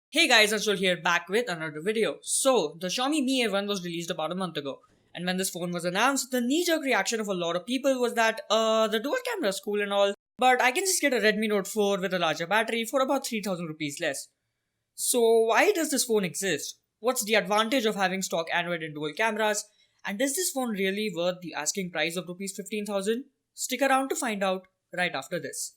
Hey guys, Anshul here back with another video. So, the Xiaomi Mi A1 was released about a month ago. And when this phone was announced, the knee-jerk reaction of a lot of people was that, the dual camera is cool and all, but I can just get a Redmi Note 4 with a larger battery for about 3000 rupees less. So, why does this phone exist? What's the advantage of having stock Android and dual cameras? And is this phone really worth the asking price of rupees 15,000? Stick around to find out right after this.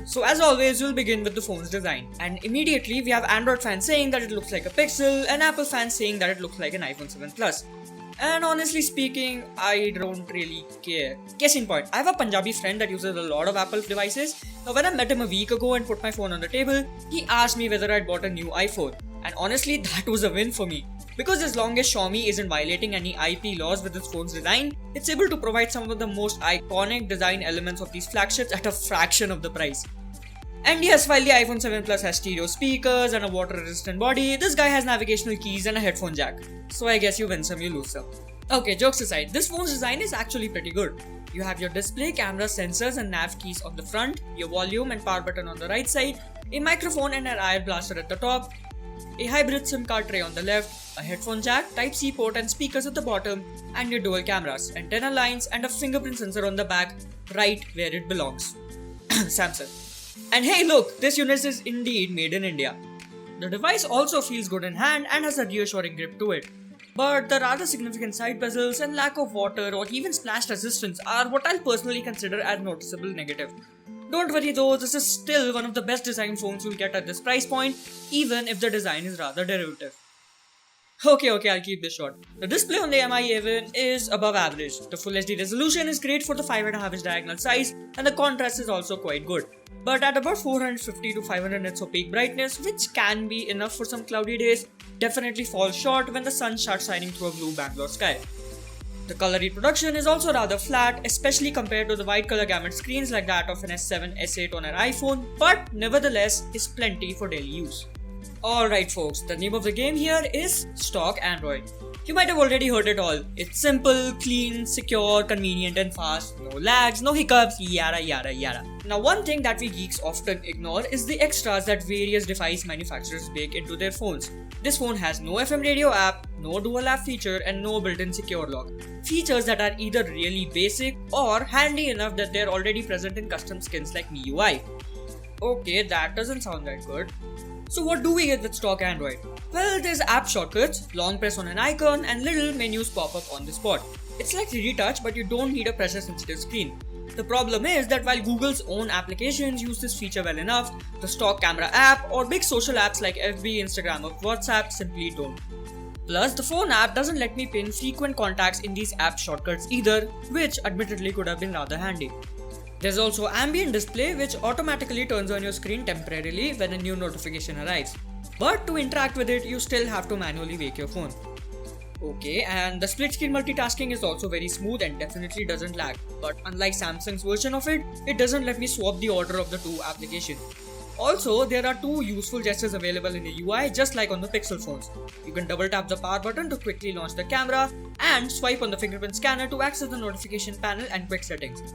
So as always, we'll begin with the phone's design. And immediately we have Android fans saying that it looks like a Pixel and Apple fans saying that it looks like an iPhone 7 Plus. And honestly speaking, I don't really care. Case in point, I have a Punjabi friend that uses a lot of Apple devices. Now when I met him a week ago and put my phone on the table, he asked me whether I'd bought a new iPhone. And honestly, that was a win for me. Because as long as Xiaomi isn't violating any IP laws with its phone's design, it's able to provide some of the most iconic design elements of these flagships at a fraction of the price. And yes, while the iPhone 7 Plus has stereo speakers and a water-resistant body, this guy has navigational keys and a headphone jack. So I guess you win some, you lose some. Okay, jokes aside, this phone's design is actually pretty good. You have your display, camera, sensors and nav keys on the front, your volume and power button on the right side, a microphone and an IR blaster at the top, a hybrid SIM card tray on the left, a headphone jack, Type-C port and speakers at the bottom, and your dual cameras, antenna lines and a fingerprint sensor on the back, right where it belongs. Samsung. And hey look, this unit is indeed made in India. The device also feels good in hand and has a reassuring grip to it. But the rather significant side bezels and lack of water or even splash resistance are what I'll personally consider as noticeable negative. Don't worry though, this is still one of the best design phones you'll get at this price point, even if the design is rather derivative. Okay, I'll keep this short. The display on the Mi A1 is above average. The Full HD resolution is great for the 5.5 inch diagonal size and the contrast is also quite good. But at about 450 to 500 nits of peak brightness, which can be enough for some cloudy days, definitely falls short when the sun starts shining through a blue Bangalore sky. The color reproduction is also rather flat, especially compared to the wide color gamut screens like that of an S7, S8 on an iPhone, but nevertheless is plenty for daily use. Alright folks, the name of the game here is stock Android. You might have already heard it all. It's simple, clean, secure, convenient and fast, no lags, no hiccups, yada yada yada. Now one thing that we geeks often ignore is the extras that various device manufacturers bake into their phones. This phone has no FM radio app, no dual app feature and no built-in secure lock. Features that are either really basic or handy enough that they're already present in custom skins like MIUI. Okay, that doesn't sound that good. So what do we get with stock Android? Well, there's app shortcuts, long press on an icon and little menus pop up on the spot. It's like 3D touch but you don't need a pressure sensitive screen. The problem is that while Google's own applications use this feature well enough, the stock camera app or big social apps like FB, Instagram or WhatsApp simply don't. Plus, the phone app doesn't let me pin frequent contacts in these app shortcuts either, which admittedly could have been rather handy. There's also ambient display which automatically turns on your screen temporarily when a new notification arrives. But to interact with it, you still have to manually wake your phone. Okay, and the split screen multitasking is also very smooth and definitely doesn't lag. But unlike Samsung's version of it, it doesn't let me swap the order of the two applications. Also, there are two useful gestures available in the UI just like on the Pixel phones. You can double tap the power button to quickly launch the camera and swipe on the fingerprint scanner to access the notification panel and quick settings.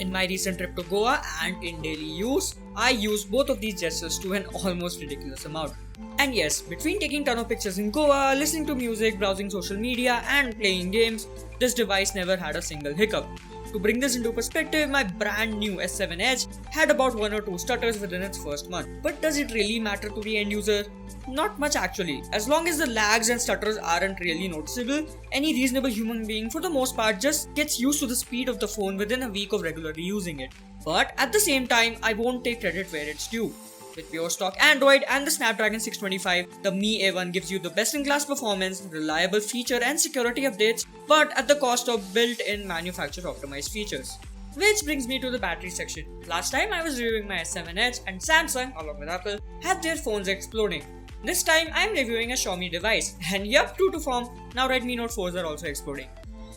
In my recent trip to Goa and in daily use, I used both of these gestures to an almost ridiculous amount. And yes, between taking ton of pictures in Goa, listening to music, browsing social media and playing games, this device never had a single hiccup. To bring this into perspective, my brand new S7 Edge had about 1 or 2 stutters within its first month. But does it really matter to the end user? Not much actually. As long as the lags and stutters aren't really noticeable, any reasonable human being for the most part just gets used to the speed of the phone within a week of regularly using it. But at the same time, I won't take credit where it's due. With pure stock Android and the Snapdragon 625, the Mi A1 gives you the best-in-class performance, reliable feature and security updates, but at the cost of built-in manufacturer-optimized features. Which brings me to the battery section. Last time I was reviewing my S7 Edge and Samsung, along with Apple, had their phones exploding. This time I am reviewing a Xiaomi device, and yup, true to form, now Redmi Note 4s are also exploding.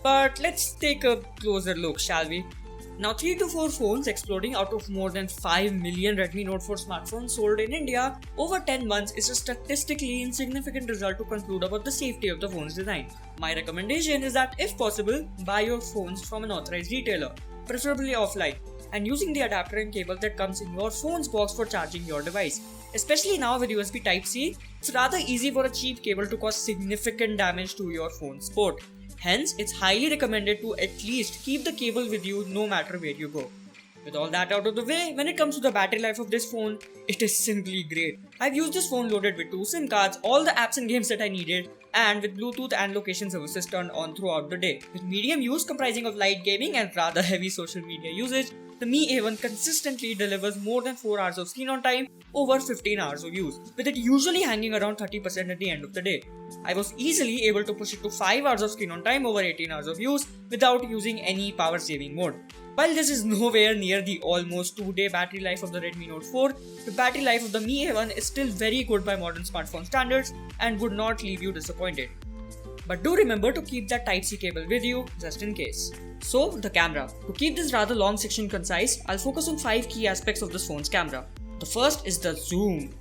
But let's take a closer look, shall we? Now 3 to 4 phones exploding out of more than 5 million Redmi Note 4 smartphones sold in India over 10 months is a statistically insignificant result to conclude about the safety of the phone's design. My recommendation is that if possible, buy your phones from an authorized retailer, preferably offline, and using the adapter and cable that comes in your phone's box for charging your device. Especially now with USB Type-C, it's rather easy for a cheap cable to cause significant damage to your phone's port. Hence, it's highly recommended to at least keep the cable with you no matter where you go. With all that out of the way, when it comes to the battery life of this phone, it is simply great. I've used this phone loaded with 2 SIM cards, all the apps and games that I needed, and with Bluetooth and location services turned on throughout the day. With medium use comprising of light gaming and rather heavy social media usage, the Mi A1 consistently delivers more than 4 hours of screen on time over 15 hours of use, with it usually hanging around 30% at the end of the day. I was easily able to push it to 5 hours of screen on time over 18 hours of use without using any power saving mode. While this is nowhere near the almost 2-day battery life of the Redmi Note 4, the battery life of the Mi A1 is still very good by modern smartphone standards and would not leave you disappointed. But do remember to keep that Type-C cable with you just in case. So, the camera. To keep this rather long section concise, I'll focus on 5 key aspects of this phone's camera. The first is the zoom.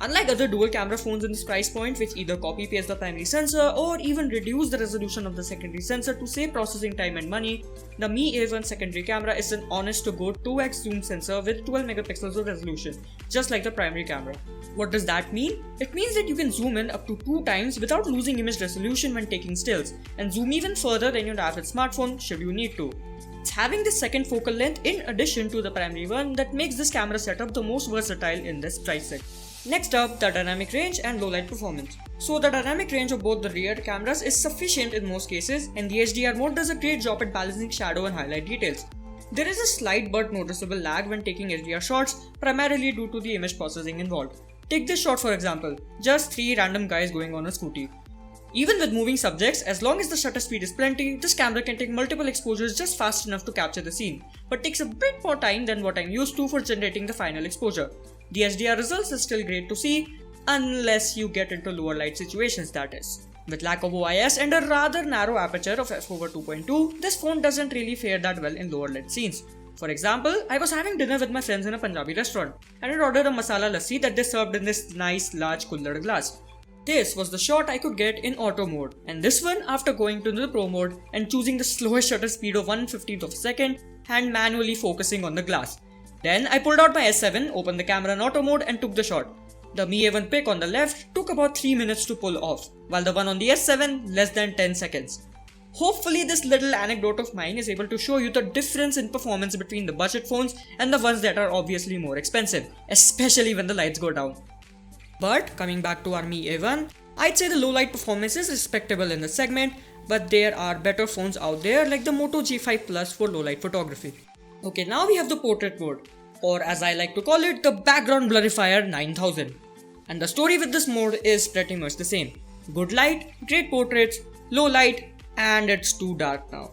Unlike other dual camera phones in this price point which either copy paste the primary sensor or even reduce the resolution of the secondary sensor to save processing time and money, the Mi A1 secondary camera is an honest to go 2x zoom sensor with 12 megapixels of resolution, just like the primary camera. What does that mean? It means that you can zoom in up to 2 times without losing image resolution when taking stills, and zoom even further than your average smartphone should you need to. It's having this second focal length in addition to the primary one that makes this camera setup the most versatile in this price set. Next up, the dynamic range and low light performance. So the dynamic range of both the rear cameras is sufficient in most cases, and the HDR mode does a great job at balancing shadow and highlight details. There is a slight but noticeable lag when taking HDR shots, primarily due to the image processing involved. Take this shot for example, just 3 random guys going on a scooty. Even with moving subjects, as long as the shutter speed is plenty, this camera can take multiple exposures just fast enough to capture the scene, but takes a bit more time than what I'm used to for generating the final exposure. The HDR results is still great to see, unless you get into lower light situations, that is. With lack of OIS and a rather narrow aperture of f/2.2, this phone doesn't really fare that well in lower lit scenes. For example, I was having dinner with my friends in a Punjabi restaurant, and I ordered a masala lassi that they served in this nice large cooler glass. this was the shot I could get in auto mode, and this one after going to the pro mode and choosing the slowest shutter speed of 1/15th of a second and manually focusing on the glass. Then I pulled out my S7, opened the camera in auto mode and took the shot. The Mi A1 pic on the left took about 3 minutes to pull off, while the one on the S7 less than 10 seconds. Hopefully this little anecdote of mine is able to show you the difference in performance between the budget phones and the ones that are obviously more expensive, especially when the lights go down. But coming back to our Mi A1, I'd say the low light performance is respectable in the segment, but there are better phones out there like the Moto G5 Plus for low light photography. Okay, now we have the portrait mode, or as I like to call it, the background blurrifier 9000. And the story with this mode is pretty much the same. Good light, great portraits, low light, and it's too dark now.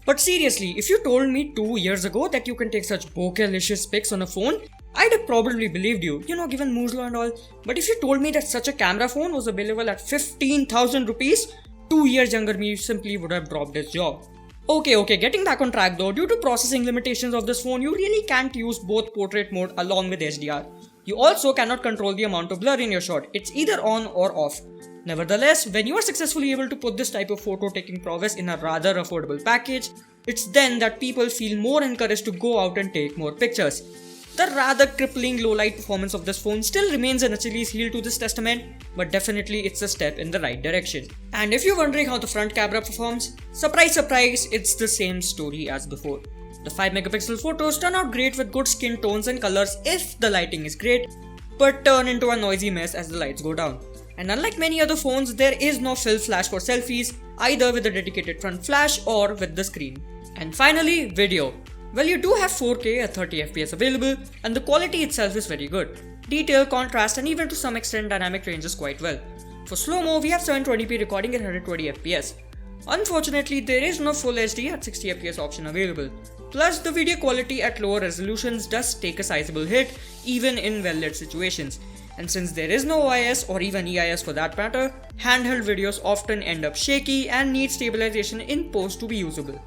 But seriously, if you told me 2 years ago that you can take such bokeh-licious pics on a phone, I'd have probably believed you, given Moore's law and all. But if you told me that such a camera phone was available at 15,000 rupees, 2 years younger me simply would have dropped his job. Okay, getting back on track though, due to processing limitations of this phone, you really can't use both portrait mode along with HDR. You also cannot control the amount of blur in your shot, it's either on or off. Nevertheless, when you are successfully able to put this type of photo taking prowess in a rather affordable package, it's then that people feel more encouraged to go out and take more pictures. The rather crippling low light performance of this phone still remains an Achilles heel to this testament, but definitely it's a step in the right direction. And if you're wondering how the front camera performs, surprise, it's the same story as before. The 5 megapixel photos turn out great with good skin tones and colors if the lighting is great, but turn into a noisy mess as the lights go down. And unlike many other phones, there is no fill flash for selfies, either with a dedicated front flash or with the screen. And finally, video. Well, you do have 4K at 30 FPS available, and the quality itself is very good. Detail, contrast, and even to some extent dynamic ranges quite well. For slow-mo, we have 720p recording at 120 FPS. Unfortunately, there is no full HD at 60 FPS option available. Plus, the video quality at lower resolutions does take a sizable hit, even in well-lit situations. And since there is no OIS or even EIS for that matter, handheld videos often end up shaky and need stabilization in post to be usable.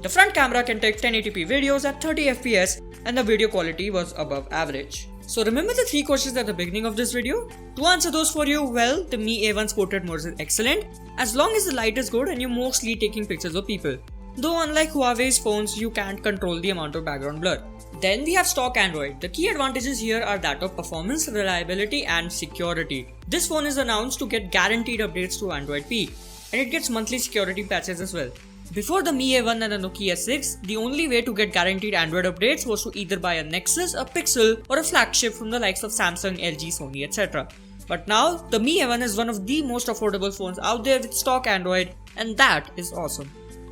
The front camera can take 1080p videos at 30 FPS and the video quality was above average. So remember the 3 questions at the beginning of this video? To answer those for you, well, the Mi A1's portrait mode is excellent as long as the light is good and you're mostly taking pictures of people. Though unlike Huawei's phones, you can't control the amount of background blur. Then we have stock Android. The key advantages here are that of performance, reliability and security. This phone is announced to get guaranteed updates to Android P, and it gets monthly security patches as well. Before the Mi A1 and the Nokia 6, the only way to get guaranteed Android updates was to either buy a Nexus, a Pixel or a flagship from the likes of Samsung, LG, Sony, etc. But now, the Mi A1 is one of the most affordable phones out there with stock Android, and that is awesome.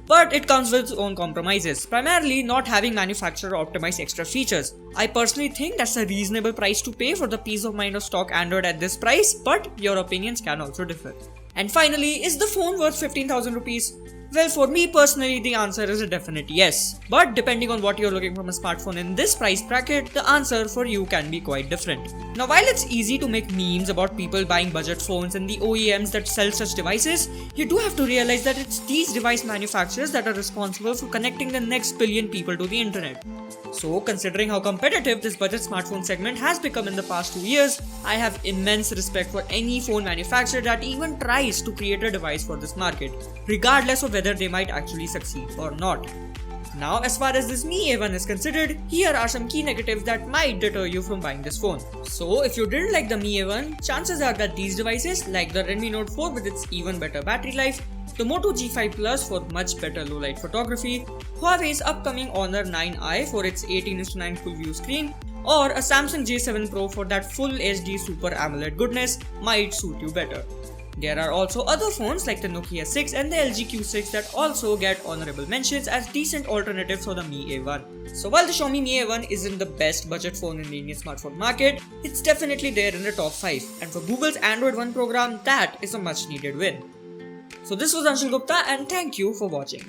But it comes with its own compromises, primarily not having manufacturer optimized extra features. I personally think that's a reasonable price to pay for the peace of mind of stock Android at this price, but your opinions can also differ. And finally, is the phone worth 15,000 rupees? Well, for me personally, the answer is a definite yes. But depending on what you're looking from a smartphone in this price bracket, the answer for you can be quite different. Now, while it's easy to make memes about people buying budget phones and the OEMs that sell such devices, you do have to realize that it's these device manufacturers that are responsible for connecting the next billion people to the internet. So, considering how competitive this budget smartphone segment has become in the past 2 years, I have immense respect for any phone manufacturer that even tries to create a device for this market, regardless of whether they might actually succeed or not. Now, as far as this Mi A1 is considered, here are some key negatives that might deter you from buying this phone. So, if you didn't like the Mi A1, chances are that these devices, like the Redmi Note 4 with its even better battery life, the Moto G5 Plus for much better low light photography, Huawei's upcoming Honor 9i for its 18:9 full view screen, or a Samsung J7 Pro for that full HD Super AMOLED goodness might suit you better. There are also other phones like the Nokia 6 and the LG Q6 that also get honorable mentions as decent alternatives for the Mi A1. So while the Xiaomi Mi A1 isn't the best budget phone in the Indian smartphone market, it's definitely there in the top 5, and for Google's Android One program, that is a much needed win. So this was Anshul Gupta and thank you for watching.